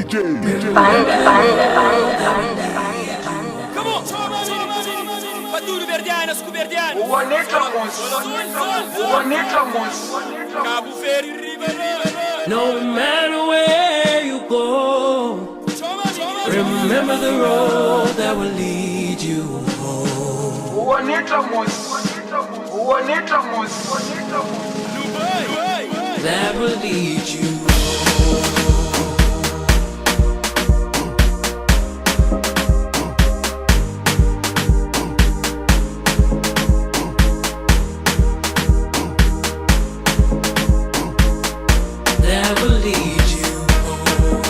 Panda. Come on! Paduro verdiano, scuverdiano! Cabo Verde, river. No matter where you go, remember the road that will lead you home. That will lead you home. That will lead you home.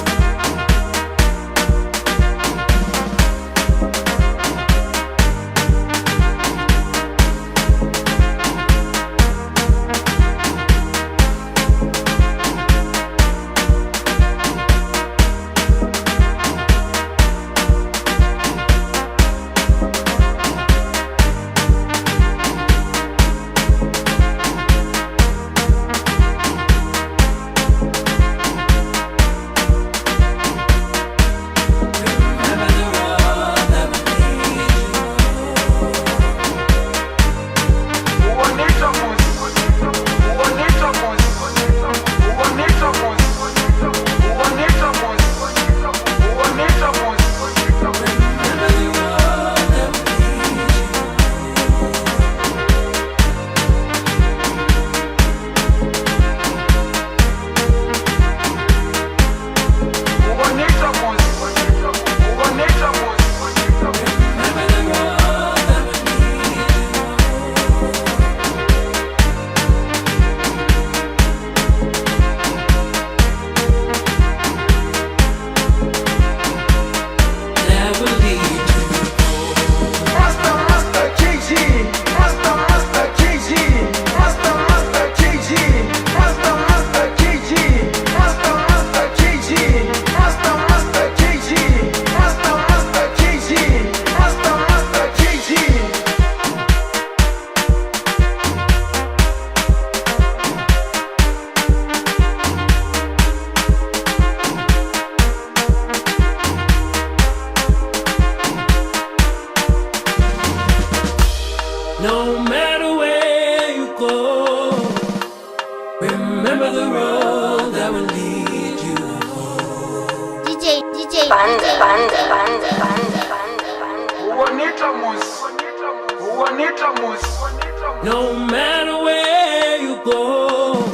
No matter where you go, remember the road that will lead you home. DJ Panda. No matter where you go,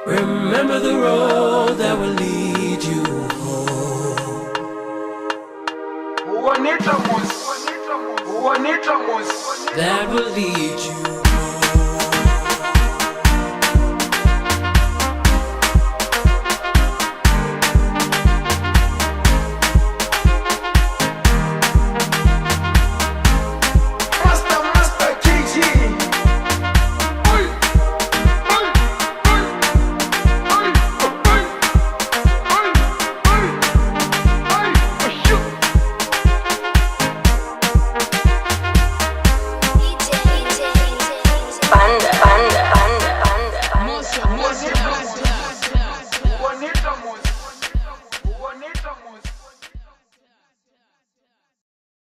remember the road that will lead you home. That will lead you